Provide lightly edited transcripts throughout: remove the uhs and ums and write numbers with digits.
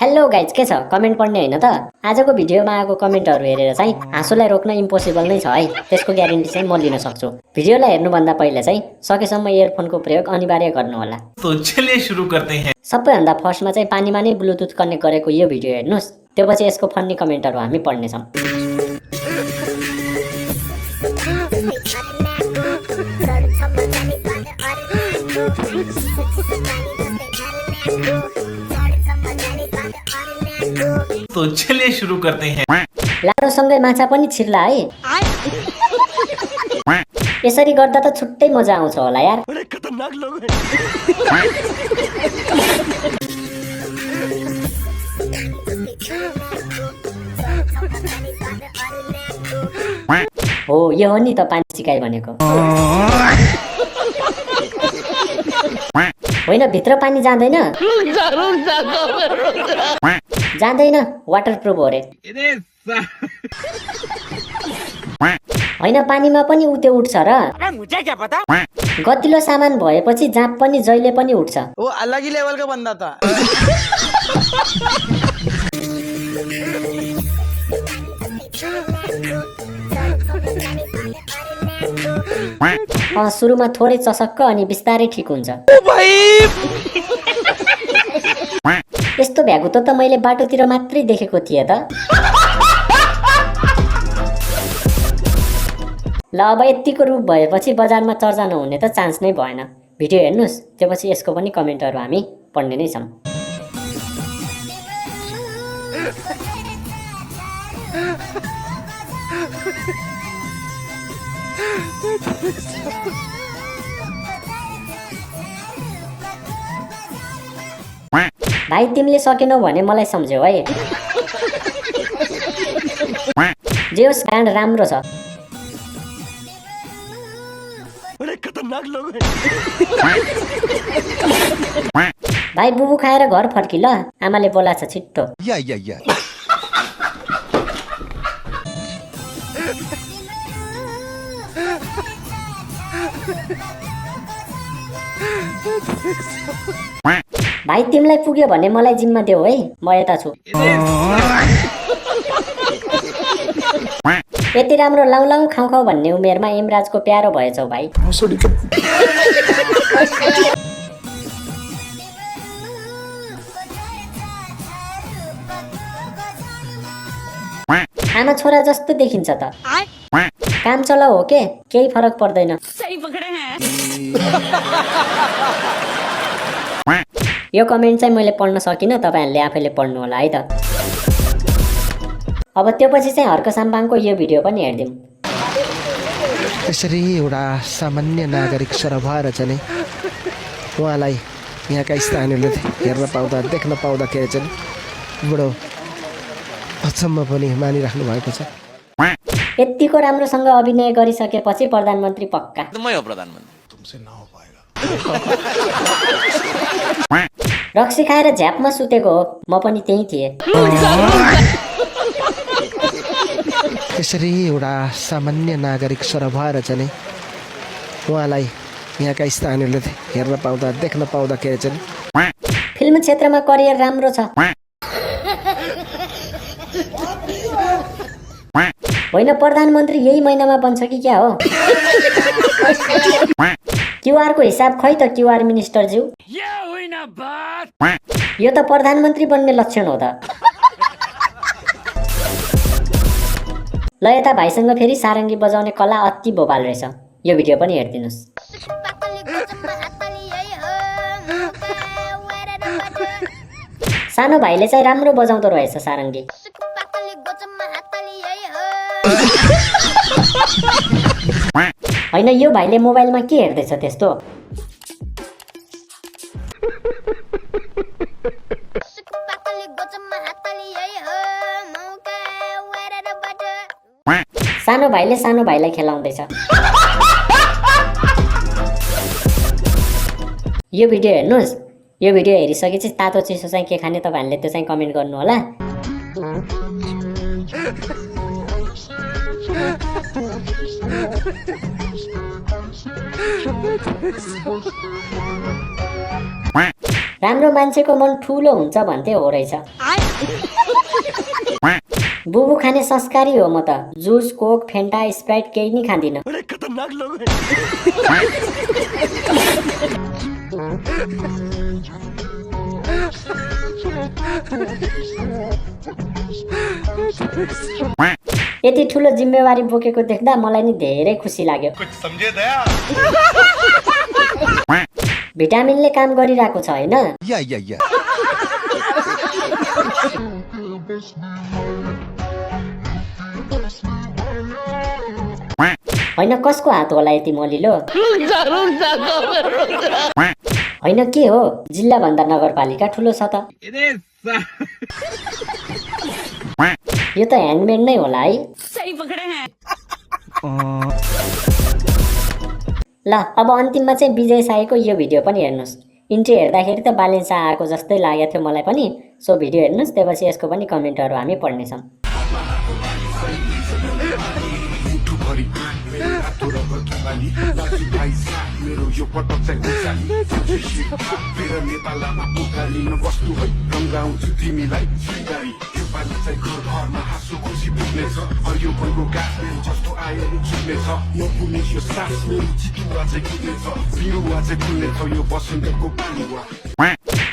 Hello guys, के छ? Comment पढ्ने हैन त? आजको भिडियोमा आएको कमेन्टहरु हेरेर चाहिँ हाँसोलाई रोक्न इम्पोसिबल नै छ है। त्यसको ग्यारेन्टी चाहिँ म लिन सक्छु। भिडियोलाई हेर्नुभन्दा पहिले चाहिँ सकेसम्म इयरफोनको प्रयोग अनिवार्य गर्नु होला। तो चलिए सुरु करते हैं। सबैभन्दा फर्स्टमा चाहिँ पानीमा नै ब्लुटुथ कनेक्ट गरेको यो भिडियो हेर्नुस्। त्यसपछि यसको फन्नी कमेन्टहरु हामी पढ्ने छौं। तो चलिए शुरू करते हैं। लाडोसँगै माछा पनि छिर्ला है। यसरी गर्दा त छुट्टै मजा आउँछ होला यार। बड़े खतरनाक लोग हैं। हो, यो हो नि त पानी सिकाइ भनेको। होइन, भित्र पानी जाँदैन। जाँदैन, वाटरप्रुफ हो रे। होइन, पानीमा पनि उते उठ्छ र। मुझे क्या पता। गतिलो सामान भएपछि जाप पनि जहिले पनि उठ्छ। वो अलग ही लेवल का बंदा था। सुरुमा थोरै चसक्क अनि बिस्तारै ठिक हुन्छ। यस्तो भ्यागुतो त मैले बाटोतिर मात्रै देखेको थिएँ त। ल, अब यतिको रूप भएपछि बजारमा चर्चा नहुने त चान्स नै भएन। भिडियो हेर्नुस्, त्यसपछि यसको पनि कमेन्टहरु हामी पढ्ने नै छौं। भाइ, तिमीले सकेनौ भने मलाई सम्झ्यौ है। जे होस्, काण्ड राम्रो छ। बड़े खतरनाक लोग हैं। भाइ, बुबु खाएर घर फर्की ल, आमाले बोलाछ छिट्टो। या भाइ, तिमीलाई पुग्यो भने मलाई जिम्मा देऊ है, म यता छु। यति राम्रो लाउ लाउ खाउ खाउ भन्ने उमेरमा यमराजको प्यारो भएछौ भाइ। आमा छोरा जस्तो देखिन्छ त। काम चलाउ हो के, केही फरक पर्दैन। सही पकड़े हैं। यो कमेन्ट चाहिँ मैले पढ्न सकिनँ, तपाईहरुले आफैले पढ्नु होला है त। अब त्यसपछि चाहिँ हर्क साम्पाङको यो भिडियो पनि हेर्दियौं। यसरी एउटा सामान्य नागरिक स्वर भएर चाहिँ उहाँलाई यहाँका स्थानीयले हेर्न पाउँदा देख्न पाउँदाखेरि चाहिँ बडो अचम्म पनि मानिराख्नु भएको छ। यतिको राम्रोसँग अभिनय गरिसकेपछि प्रधानमन्त्री पक्का। मैं हो प्रधानमन्त्री। तुमसे ना हो पाएगा। रक्सी खाएर झ्यापमा सुतेको हो, म पनि त्यही थिएँ। यसरी एउटा सामान्य नागरिक स्वर भएर चाहिँ उहाँलाई यहाँका स्थानीयले हेर्न पाउँदा देख्न पाउँदाखेरि चाहिँ फिल्म क्षेत्रमा करियर राम्रो छ। होइन, प्रधानमन्त्री यही महिनामा बन्छ कि क्या हो? क्युआर को हिसाब खै त क्युआर मिनिस्टर ज्यू। यो त प्रधानमन्त्री बन्ने लक्षण हो त। ल, यता भाइसँग फेरि सारङ्गी बजाउने कला अति बोबाल रहेछ। यो भिडियो पनि हेर्दिनुस्। सानो भाइले चाहिँ राम्रो बजाउँदो रहेछ सारङ्गी। होइन, यो भाइले मोबाइलमा के हेर्दैछ त्यस्तो? सानो भाइले सानो भाइलाई खेलाउँदैछ। यो भिडियो हेर्नुस्। यो भिडियो हेरिसकेपछि तातो चिसो चाहिँ के खाने तपाईहरुले त्यो चाहिँ कमेन्ट गर्नु होला। राम्रो मान्छेको मन ठुलो हुन्छ भन्थे हो रहेछ। बुबु खाने संस्कारी हो म त। जुस, कोक, फेन्टा, स्प्राइट केही नि खाँदिन। बड़े खतरनाक लोग हैं। यति ठुलो जिम्मेवारी बोकेको देख्दा मलाई नि धेरै खुसी लाग्यो। भिटामिनले काम गरिरहेको छ हैन? हैन कसको हात होला यति मलिलो? हैन के हो, जिल्ला भन्दा नगरपालिका ठुलो छ त। यो त ह्यान्डमेड नै होला है। सही पकड़े हैं। ल अब अन्तिममा चाहिँ विजय साईको यो भिडियो पनि हेर्नुस्। इन्ट्री हेर्दाखेरि त बालेन्सा आएको जस्तै लागेको थियो मलाई पनि। सो भिडियो हेर्नुस्, त्यसपछि यसको पनि कमेन्टहरू हामी पढ्नेछौँ।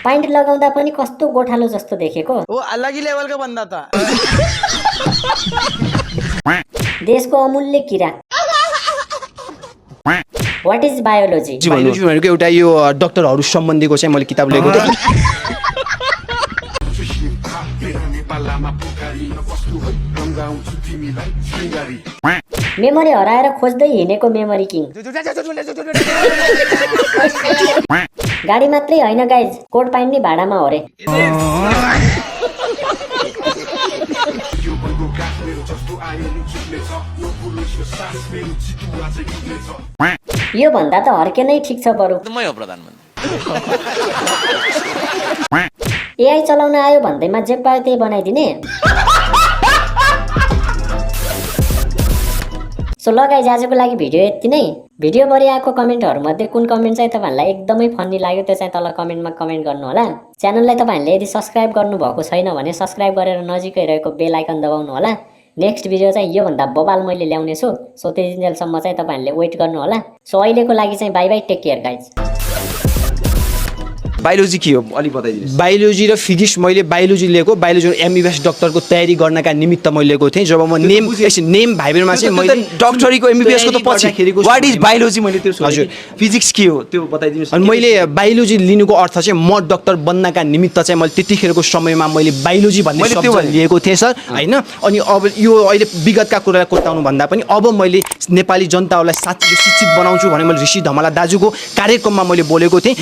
पाइन्ट लगाउँदा पनि कस्तो गोठालो जस्तो देखेको। वो अलग ही लेवल का बंदा था। देशको अमूल्य किरा। What is biology? बायोलोजी भनेको एउटा यो डाक्टरहरू सम्बन्धीको चाहिँ मैले किताब लेखेको थिएँ। मेमोरी हराएर खोज्दै हिँडेको मेमोरी किङ। गाडी मात्रै होइन गाइज, कोट पाइन नि भाडामा हो रे। यो भन्दा त हर्के नै ठिक छ बरु। मैं हो प्रधानमन्त्री। एआई चलाउन आयो भन्दैमा जे पायो त्यही बनाइदिने। सो ल गाइज, आजको लागि भिडियो यति नै। भिडियो भरि आएको कमेन्टहरूमध्ये कुन कमेन्ट चाहिँ तपाईँहरूलाई एकदमै फन्नी लाग्यो त्यो चाहिँ तल कमेन्टमा कमेन्ट गर्नु होला। च्यानललाई तपाईँहरूले यदि सब्सक्राइब गर्नुभएको छैन भने सब्सक्राइब गरेर नजिकै रहेको बेल आइकन दबाउनु होला। नेक्स्ट भिडियो चाहिँ योभन्दा बबाल मैले ल्याउने छु। सो त्यति जेलसम्म चाहिँ तपाईँहरूले वेट गर्नु होला। सो अहिलेको लागि चाहिँ bye bye, take care guys. Biology के हो अलिक बताइदिनुहोस्। बायोलोजी र फिजिक्स मैले बायोलोजी लिएको, बायोलोजी एमबीबीएस डक्टरको तयारी गर्नका निमित्त मैले लिएको थिएँ। जब म नेम भाइबरमा चाहिँ मैले डक्टरीको एमबीबीएसको त पछि व्हाट इज बायोलोजी मैले त्यो हजुर फिजिक्स के हो त्यो बताइदिनुहोस्। अनि मैले बायोलोजी लिनुको अर्थ चाहिँ म डक्टर बन्नका निमित्त चाहिँ मैले त्यतिखेरको समयमा मैले बायोलोजी भन्ने शब्द लिएको थिएँ सर हैन। अनि अब यो अहिले विगतका कुरालाई कोट्याउनु भन्दा पनि अब मैले नेपाली जनताहरूलाई शिक्षित बनाउँछु भने मैले ऋषि धमला दाजुको कार्यक्रममा मैले बोलेको थिएँ।